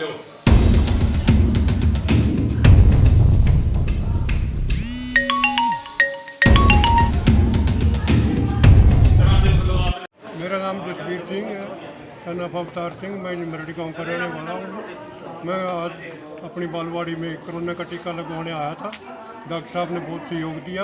लो। मेरा नाम जसवीर सिंह है, सन ऑफ अवतार सिंह। मैं झिमरेडी गाँव का रहने वाला हूँ। मैं आज अपनी बालवाड़ी में कोरोना का टीका लगवाने आया था। डॉक्टर साहब ने बहुत सहयोग दिया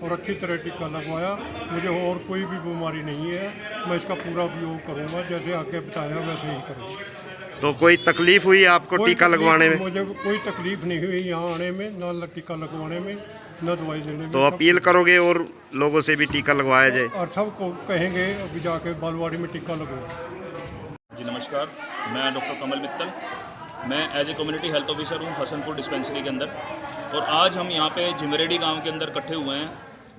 और अच्छी तरह टीका लगवाया। मुझे और कोई भी बीमारी नहीं है। मैं इसका पूरा उपयोग करूँगा, जैसे आगे बताया वैसे ही करूँगा। तो कोई तकलीफ हुई आपको टीका लगवाने में? मुझे कोई तकलीफ नहीं हुई यहाँ आने में, ना टीका लगवाने में, ना दवाई लेने में। तो अपील करोगे और लोगों से भी टीका लगवाया जाए? और सबको कहेंगे अभी जाके बालवाड़ी में टीका लगवाओ। जी नमस्कार, मैं डॉक्टर कमल मित्तल। मैं as a community health officer हूँ हसनपुर डिस्पेंसरी के अंदर। और आज हम यहाँ पे झिमरेडी गांव के अंदर इकट्ठे हुए हैं।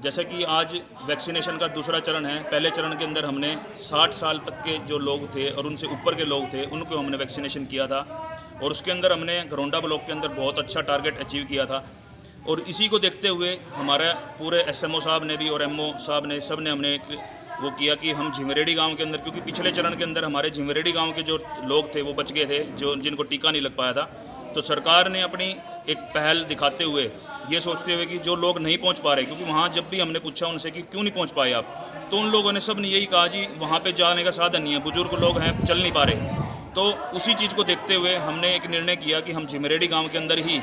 जैसे कि आज वैक्सीनेशन का दूसरा चरण है। पहले चरण के अंदर हमने 60 साल तक के जो लोग थे और उनसे ऊपर के लोग थे उनको हमने वैक्सीनेशन किया था। और उसके अंदर हमने घरौंडा ब्लॉक के अंदर बहुत अच्छा टारगेट अचीव किया था। और इसी को देखते हुए हमारा पूरे SMO साहब ने भी और MO साहब ने सब ने हमने वो किया कि हम झिमरेडी गांव के अंदर, क्योंकि पिछले चरण के अंदर हमारे झिमरेडी गांव के जो लोग थे वो बच गए थे, जो जिनको टीका नहीं लग पाया था। तो सरकार ने अपनी एक पहल दिखाते हुए ये सोचते हुए कि जो लोग नहीं पहुंच पा रहे, क्योंकि वहाँ जब भी हमने पूछा उनसे कि क्यों नहीं पहुँच पाए आप, तो उन लोगों ने सब ने यही कहा जी वहाँ पर जाने का साधन नहीं है, बुजुर्ग लोग हैं, चल नहीं पा रहे। तो उसी चीज़ को देखते हुए हमने एक निर्णय किया कि हम झिमरेडी गाँव के अंदर ही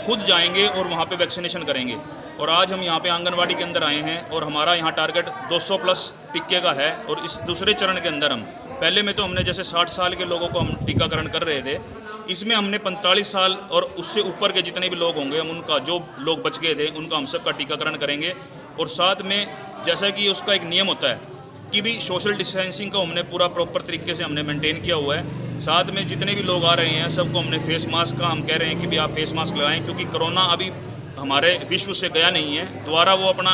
खुद जाएंगे और वहाँ पे वैक्सीनेशन करेंगे। और आज हम यहाँ पे आंगनवाड़ी के अंदर आए हैं और हमारा यहाँ टारगेट 200 प्लस टीके का है। और इस दूसरे चरण के अंदर हम पहले में तो हमने जैसे 60 साल के लोगों को हम टीकाकरण कर रहे थे, इसमें हमने 45 साल और उससे ऊपर के जितने भी लोग होंगे हम उनका, जो लोग बच गए थे उनका हम सबका टीकाकरण करेंगे। और साथ में जैसा कि उसका एक नियम होता है कि भी सोशल डिस्टेंसिंग को हमने पूरा प्रॉपर तरीके से हमने मेंटेन किया हुआ है। साथ में जितने भी लोग आ रहे हैं सबको हमने फेस मास्क का हम कह रहे हैं कि भी आप फेस मास्क लगाएं, क्योंकि कोरोना अभी हमारे विश्व से गया नहीं है, दोबारा वो अपना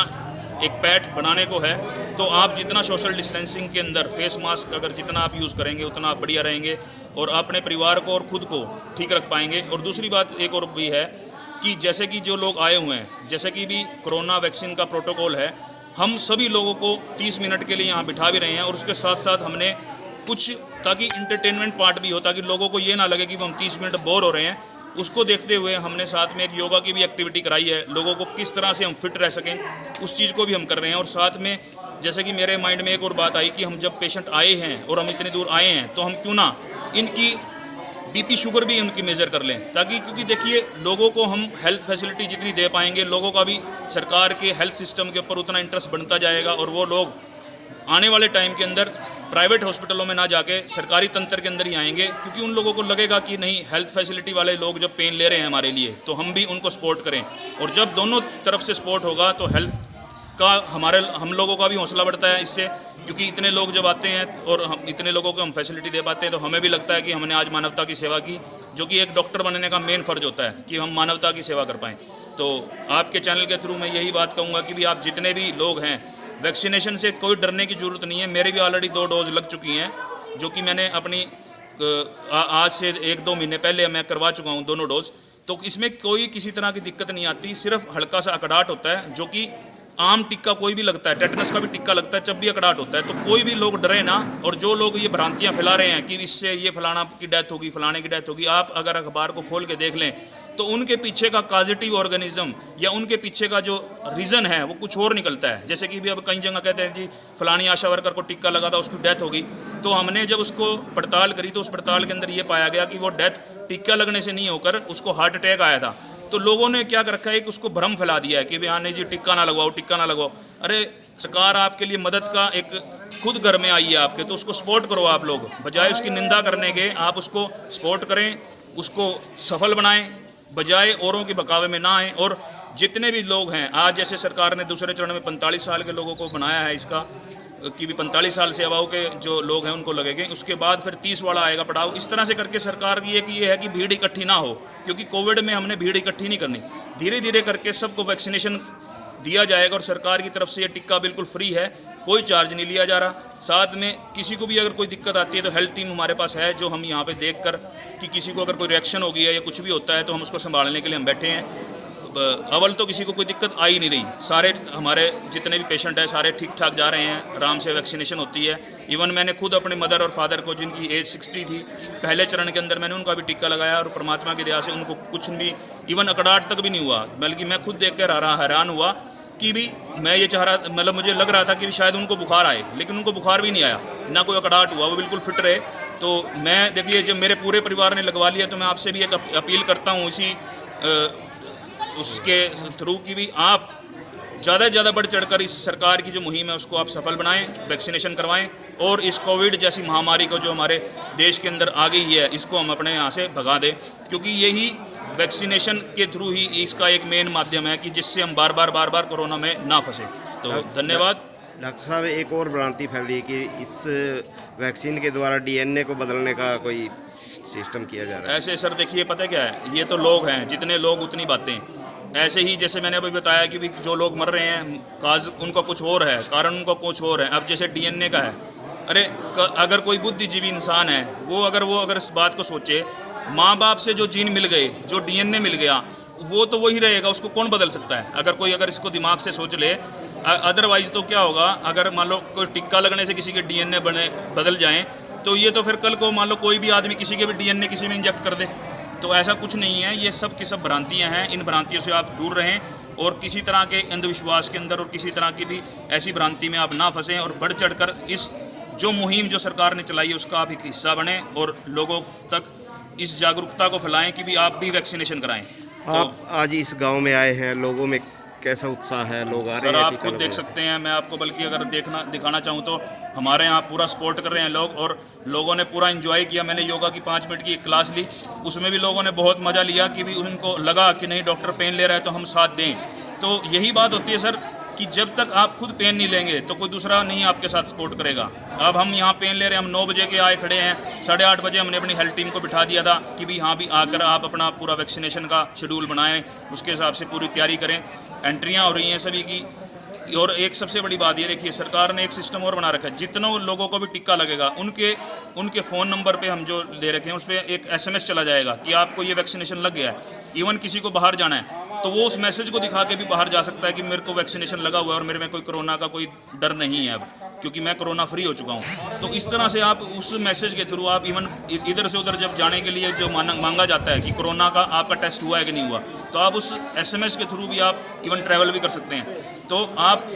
एक पैठ बनाने को है। तो आप जितना सोशल डिस्टेंसिंग के अंदर फेस मास्क अगर जितना आप यूज़ करेंगे उतना आप बढ़िया रहेंगे और अपने परिवार को और ख़ुद को ठीक रख पाएंगे। और दूसरी बात एक और भी है कि जैसे कि जो लोग आए हुए हैं, जैसे कि भी कोरोना वैक्सीन का प्रोटोकॉल है, हम सभी लोगों को 30 मिनट के लिए यहाँ बिठा भी रहे हैं। और उसके साथ साथ हमने कुछ ताकि इंटरटेनमेंट पार्ट भी हो, ताकि लोगों को ये ना लगे कि हम 30 मिनट बोर हो रहे हैं, उसको देखते हुए हमने साथ में एक योगा की भी एक्टिविटी कराई है। लोगों को किस तरह से हम फिट रह सकें उस चीज़ को भी हम कर रहे हैं। और साथ में जैसे कि मेरे माइंड में एक और बात आई कि हम जब पेशेंट आए हैं और हम इतनी दूर आए हैं तो हम क्यों ना इनकी BP शुगर भी उनकी मेज़र कर लें, ताकि क्योंकि देखिए लोगों को हम हेल्थ फैसिलिटी जितनी दे पाएंगे, लोगों का भी सरकार के हेल्थ सिस्टम के ऊपर उतना इंटरेस्ट बनता जाएगा। और वो लोग आने वाले टाइम के अंदर प्राइवेट हॉस्पिटलों में ना जाके सरकारी तंत्र के अंदर ही आएंगे, क्योंकि उन लोगों को लगेगा कि नहीं, हेल्थ फैसिलिटी वाले लोग जब पेन ले रहे हैं हमारे लिए तो हम भी उनको सपोर्ट करें। और जब दोनों तरफ से सपोर्ट होगा तो हेल्थ का हम लोगों का भी हौसला बढ़ता है इससे, क्योंकि इतने लोग जब आते हैं और हम इतने लोगों को हम फैसिलिटी दे पाते हैं तो हमें भी लगता है कि हमने आज मानवता की सेवा की, जो कि एक डॉक्टर बनने का मेन फ़र्ज होता है कि हम मानवता की सेवा कर पाएँ। तो आपके चैनल के थ्रू मैं यही बात कहूँगा कि भी आप जितने भी लोग हैं, वैक्सीनेशन से कोई डरने की ज़रूरत नहीं है। मेरे भी ऑलरेडी 2 डोज लग चुकी हैं, जो कि मैंने अपनी आज से 1-2 महीने पहले मैं करवा चुका हूँ दोनों डोज। तो इसमें कोई किसी तरह की दिक्कत नहीं आती, सिर्फ हल्का सा अकड़ाहट होता है, जो कि आम टिक्का कोई भी लगता है, टेटनस का भी टिक्का लगता है, जब भी अकड़ाहट होता है। तो कोई भी लोग डरे ना। और जो लोग ये भ्रांतियाँ फैला रहे हैं कि इससे ये फलाना की डेथ होगी, फलाने की डेथ होगी, आप अगर अखबार को खोल के देख लें तो उनके पीछे का पॉजिटिव ऑर्गेनिज्म या उनके पीछे का जो रीज़न है वो कुछ और निकलता है। जैसे कि भी अब कई जगह कहते हैं जी फलानी आशा वर्कर को टिक्का लगा था, उसकी डेथ होगी। तो हमने जब उसको पड़ताल करी तो उस पड़ताल के अंदर ये पाया गया कि वो डेथ टिक्का लगने से नहीं होकर उसको हार्ट अटैक आया था। तो लोगों ने क्या कर रखा है कि उसको भ्रम फैला दिया है कि हाँ नहीं जी टिक्का ना लगवाओ, टिक्का ना लगवाओ। अरे सरकार आपके लिए मदद का एक खुद घर में आई है आपके, तो उसको सपोर्ट करो आप लोग, बजाय उसकी निंदा करने के आप उसको सपोर्ट करें, उसको सफल बनाएं, बजाय औरों के बकावे में ना आए। और जितने भी लोग हैं, आज जैसे सरकार ने दूसरे चरण में 45 साल के लोगों को बनाया है इसका कि भी 45 साल से अबाव के जो लोग हैं उनको लगेंगे, उसके बाद फिर 30 वाला आएगा पड़ाव। इस तरह से करके सरकार की ये है कि भीड़ इकट्ठी ना हो, क्योंकि कोविड में हमने भीड़ इकट्ठी नहीं करनी, धीरे धीरे करके सबको वैक्सीनेशन दिया जाएगा। और सरकार की तरफ से ये टिक्का बिल्कुल फ्री है, कोई चार्ज नहीं लिया जा रहा। साथ में किसी को भी अगर कोई दिक्कत आती है तो हेल्थ टीम हमारे पास है, जो हम यहाँ पे देखकर कि किसी को अगर कोई रिएक्शन हो गया या कुछ भी होता है तो हम उसको संभालने के लिए हम बैठे हैं। अव्वल तो किसी को कोई दिक्कत आ ही नहीं रही। सारे हमारे जितने भी पेशेंट हैं सारे ठीक ठाक जा रहे हैं, आराम से वैक्सीनेशन होती है। इवन मैंने खुद अपने मदर और फादर को, जिनकी एज 60 थी, पहले चरण के अंदर मैंने उनका भी टीका लगाया और परमात्मा की दया से उनको कुछ भी, इवन अकड़ाहट तक भी नहीं हुआ। बल्कि मैं खुद देख कर हैरान हुआ कि भी मैं ये चाह रहा, मतलब मुझे लग रहा था कि शायद उनको बुखार आए, लेकिन उनको बुखार भी नहीं आया, ना कोई अकड़ाहट हुआ, वो बिल्कुल फिट रहे। तो मैं देखिए, जब मेरे पूरे परिवार ने लगवा लिया तो मैं आपसे भी एक अपील करता हूँ इसी उसके थ्रू कि भी आप ज़्यादा से ज़्यादा बढ़ चढ़कर इस सरकार की जो मुहिम है उसको आप सफल बनाएं, वैक्सीनेशन करवाएं और इस कोविड जैसी महामारी को जो हमारे देश के अंदर आ गई है इसको हम अपने यहाँ से भगा दें, क्योंकि यही वैक्सीनेशन के थ्रू ही इसका एक मेन माध्यम है कि जिससे हम बार बार कोरोना में ना फंसे। तो धन्यवाद। डॉक्टर साहब, एक और भ्रांति फैल रही है कि इस वैक्सीन के द्वारा डीएनए को बदलने का कोई सिस्टम किया जा रहा है। ऐसे सर देखिए, पता क्या है, ये तो लोग हैं, जितने लोग उतनी बातें। ऐसे ही जैसे मैंने अभी बताया कि भी जो लोग मर रहे हैं काज उनका कुछ और है, कारण उनका कुछ और है। अब जैसे डीएनए का है, अरे अगर कोई बुद्धिजीवी इंसान है वो अगर इस बात को सोचे, माँ बाप से जो जीन मिल गए, जो डीएनए मिल गया, वो तो वही रहेगा, उसको कौन बदल सकता है? अगर इसको दिमाग से सोच ले। अदरवाइज तो क्या होगा, अगर मान लो कोई टिक्का लगने से किसी के डीएनए बदल जाएं, तो ये तो फिर कल को मान लो कोई भी आदमी किसी के भी डीएनए किसी में इंजेक्ट कर दे। तो ऐसा कुछ नहीं है, ये सब की सब भ्रांतियाँ हैं। इन भ्रांतियों से आप दूर रहें और किसी तरह के अंधविश्वास के अंदर और किसी तरह की भी ऐसी भ्रांति में आप ना फंसें और बढ़ चढ़कर इस जो मुहिम जो सरकार ने चलाई है उसका आप एक हिस्सा बने और लोगों तक इस जागरूकता को फैलाएं कि भी आप भी वैक्सीनेशन कराएं। आप आज इस गांव में आए हैं, लोगों में कैसा उत्साह है, लोग आ रहे सर हैं? आप खुद देख सकते हैं, मैं आपको बल्कि अगर दिखाना चाहूँ तो हमारे यहाँ पूरा सपोर्ट कर रहे हैं लोग और लोगों ने पूरा एंजॉय किया। मैंने योगा की 5 मिनट की एक क्लास ली, उसमें भी लोगों ने बहुत मज़ा लिया कि भी उनको लगा कि नहीं डॉक्टर पेन ले रहा है तो हम साथ दें। तो यही बात होती है सर कि जब तक आप खुद पेन नहीं लेंगे तो कोई दूसरा नहीं आपके साथ सपोर्ट करेगा। अब हम यहाँ पेन ले रहे हैं, हम 9 बजे के आए खड़े हैं, 8:30 बजे हमने अपनी हेल्थ टीम को बिठा दिया था कि भी यहाँ भी आकर आप अपना पूरा वैक्सीनेशन का शेड्यूल बनाएं, उसके हिसाब से पूरी तैयारी करें। एंट्रियाँ हो रही हैं सभी की। और एक सबसे बड़ी बात ये देखिए, सरकार ने एक सिस्टम और बना रखा है, जितनों लोगों को भी टिक्का लगेगा उनके फ़ोन नंबर पे हम जो ले रखे हैं उस पर एक SMS चला जाएगा कि आपको ये वैक्सीनेशन लग गया है। इवन किसी को बाहर जाना है तो वो उस मैसेज को दिखा के भी बाहर जा सकता है कि मेरे को वैक्सीनेशन लगा हुआ है और मेरे में कोई कोरोना का कोई डर नहीं है अब, क्योंकि मैं कोरोना फ्री हो चुका हूँ। तो इस तरह से आप उस मैसेज के थ्रू आप इवन इधर से उधर जब जाने के लिए जो मांगा जाता है कि कोरोना का आपका टेस्ट हुआ है कि नहीं हुआ, तो आप उस SMS के थ्रू भी आप इवन ट्रैवल भी कर सकते हैं। तो आप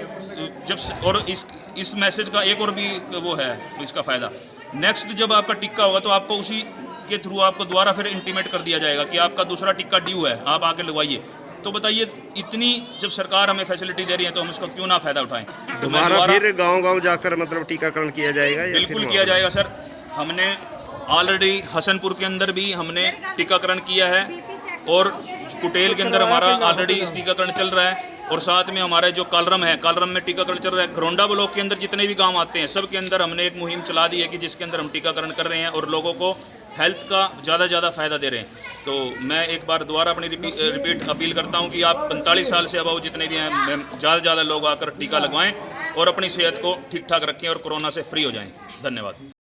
जब और इस मैसेज का एक और भी वो है इसका फ़ायदा, नेक्स्ट जब आपका टिक्का होगा तो आपको उसी के थ्रू आपको दोबारा फिर इंटीमेट कर दिया जाएगा कि आपका दूसरा टिक्का ड्यू है, आप आके लगवाइए। तो बताइए, इतनी जब सरकार हमें फैसिलिटी दे रही है तो हम उसका क्यों ना फ़ायदा उठाएं। तो दोबारा फिर गांव-गांव जाकर मतलब टीकाकरण किया जाएगा या बिल्कुल किया जाएगा सर। हमने ऑलरेडी हसनपुर के अंदर भी हमने टीकाकरण किया है और कुटेल के अंदर हमारा ऑलरेडी टीकाकरण चल रहा है और साथ में हमारा जो कालरम है, कालरम में टीकाकरण चल रहा है। घरोंडा ब्लॉक के अंदर जितने भी गांव आते हैं सब के अंदर हमने एक मुहिम चला दी है कि जिसके अंदर हम टीकाकरण कर रहे हैं और लोगों को हेल्थ का ज़्यादा से ज़्यादा फ़ायदा दे रहे हैं। तो मैं एक बार दोबारा अपनी रिपीट अपील करता हूं कि आप 45 साल से अबव जितने भी हैं, ज़्यादा से ज़्यादा लोग आकर टीका लगवाएं और अपनी सेहत को ठीक ठाक रखें और कोरोना से फ्री हो जाएं। धन्यवाद।